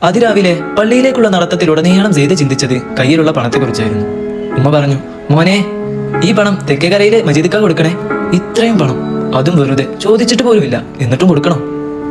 അതിരാവിലെ പള്ളിയിലേക്കുള്ള നടത്തത്തിലുടനീളം സെയ്ദ് ചിന്തിച്ചത് കയ്യിലുള്ള പണത്തെക്കുറിച്ചായിരുന്നു. ഉമ്മ പറഞ്ഞു, മോനെ, ഈ പണം തെക്കേക്കരയിലെ മജീദിക്ക കൊടുക്കണേ. ഇത്രയും പണം, അതും വെറുതെ, ചോദിച്ചിട്ട് പോലുമില്ല, എന്നിട്ടും കൊടുക്കണം.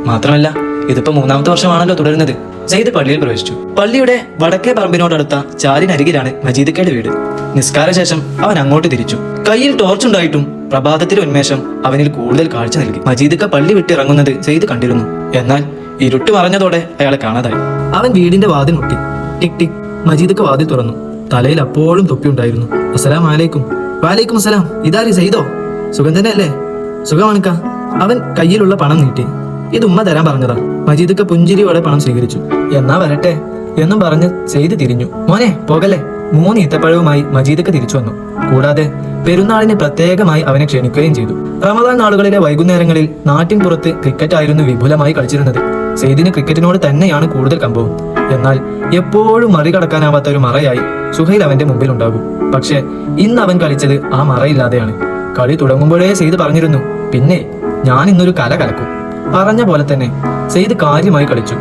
മാത്രമല്ല, ഇതിപ്പോ 3-ാമത്തെ വർഷമാണല്ലോ തുടരുന്നത്. സെയ്ദ് പള്ളിയിൽ പ്രവേശിച്ചു. പള്ളിയുടെ വടക്കേ പറമ്പിനോടടുത്ത ചാലിനരികിലാണ് മജീദിക്കയുടെ വീട്. നിസ്കാര ശേഷം അവൻ അങ്ങോട്ട് തിരിച്ചു. കയ്യിൽ ടോർച്ചുണ്ടായിട്ടും പ്രഭാതത്തിലെ ഉന്മേഷം അവനിൽ കൂടുതൽ കാഴ്ച നൽകി. മജീദിക്ക പള്ളി വിട്ടിറങ്ങുന്നത് സെയ്ദ് കണ്ടിരുന്നു. എന്നാൽ ഇരുട്ട് മറഞ്ഞതോടെ അയാളെ കാണാതായി. അവൻ വീടിന്റെ വാതിൽ മുട്ടി. ടിക് ടിക്. മജീദിക്ക വാതിൽ തുറന്നു. തലയിൽ അപ്പോഴും തൊപ്പിയുണ്ടായിരുന്നു. അസ്സലാം അലൈക്കും. വാലൈക്കും അസ്സലാം. ഇതാരി സെയ്ദോ? സുഖം തന്നെ അല്ലേ? സുഖമാണിക്ക. അവൻ കയ്യിലുള്ള പണം നീട്ടി. ഇത് ഉമ്മ തരാൻ പറഞ്ഞതാ. മജീദിക്ക പുഞ്ചിരിയോടെ പണം സ്വീകരിച്ചു. എന്നാ വരട്ടെ എന്നും പറഞ്ഞ് സെയ്ദ് തിരിഞ്ഞു. മോനെ, പോകല്ലേ. 3 ഈത്തപ്പഴവുമായി മജീദിക്ക തിരിച്ചു വന്നു. കൂടാതെ പെരുന്നാളിന് പ്രത്യേകമായി അവനെ ക്ഷണിക്കുകയും ചെയ്തു. റമദാൻ നാളുകളിലെ വൈകുന്നേരങ്ങളിൽ നാട്ടിൻ പുറത്ത് ക്രിക്കറ്റ് ആയിരുന്നു വിപുലമായി കളിച്ചിരുന്നത്. സെയ്ദിന് ക്രിക്കറ്റിനോട് തന്നെയാണ് കൂടുതൽ കമ്പവും. എന്നാൽ എപ്പോഴും മറികടക്കാനാവാത്ത ഒരു മറയായി സുഹൈൽ അവന്റെ മുമ്പിൽ ഉണ്ടാകും. പക്ഷെ ഇന്ന് അവൻ കളിച്ചത് ആ മറയില്ലാതെയാണ്. കളി തുടങ്ങുമ്പോഴേ സെയ്ദ് പറഞ്ഞിരുന്നു, പിന്നെ ഞാൻ ഇന്നൊരു കല കലക്കും. പറഞ്ഞ പോലെ തന്നെ സെയ്ദ് കാര്യമായി കളിച്ചു.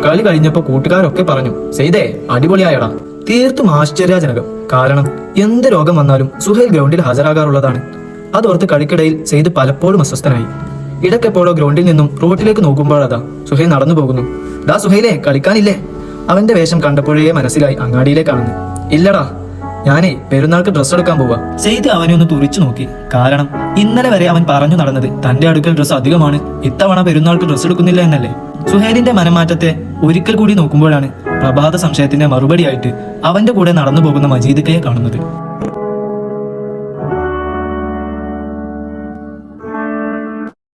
കളി കഴിഞ്ഞപ്പോ കൂട്ടുകാരൊക്കെ പറഞ്ഞു, സെയ്ദേ, അടിപൊളിയായടാ. തീർത്തും ആശ്ചര്യജനകം. കാരണം എന്ത് രോഗം വന്നാലും സുഹൈൽ ഗ്രൗണ്ടിൽ ഹാജരാകാറുള്ളതാണ്. അതോർത്ത് കളിക്കിടയിൽ സെയ്ദ് പലപ്പോഴും അസ്വസ്ഥനായി. ഇടയ്ക്കെപ്പോഴോ ഗ്രൗണ്ടിൽ നിന്നും റോഡിലേക്ക് നോക്കുമ്പോഴതാ സുഹൈൽ നടന്നു പോകുന്നു. ഡാ സുഹൈലേ, കളിക്കാനില്ലേ? അവന്റെ വേഷം കണ്ടപ്പോഴേ മനസ്സിലായി അങ്ങാടിയിലേക്കാണെന്ന്. ഇല്ലടാ, ഞാനേ പെരുന്നാൾക്ക് ഡ്രസ്സ് എടുക്കാൻ പോവാ. സെയ്ദ് അവനെ ഒന്ന് തുറിച്ചു നോക്കി. കാരണം ഇന്നലെ വരെ അവൻ പറഞ്ഞു നടന്നത് തന്റെ അടുക്കൽ ഡ്രസ്സ് അധികമാണ്, ഇത്തവണ പെരുന്നാൾക്ക് ഡ്രസ്സ് എടുക്കുന്നില്ല എന്നല്ലേ. സുഹൈലിന്റെ മനംമാറ്റത്തെ ഒരിക്കൽ കൂടി നോക്കുമ്പോഴാണ് പ്രഭാത സംശയത്തിന്റെ മറുപടിയായിട്ട് അവന്റെ കൂടെ നടന്നു പോകുന്ന മജീദിക്കയെ കാണുന്നത്.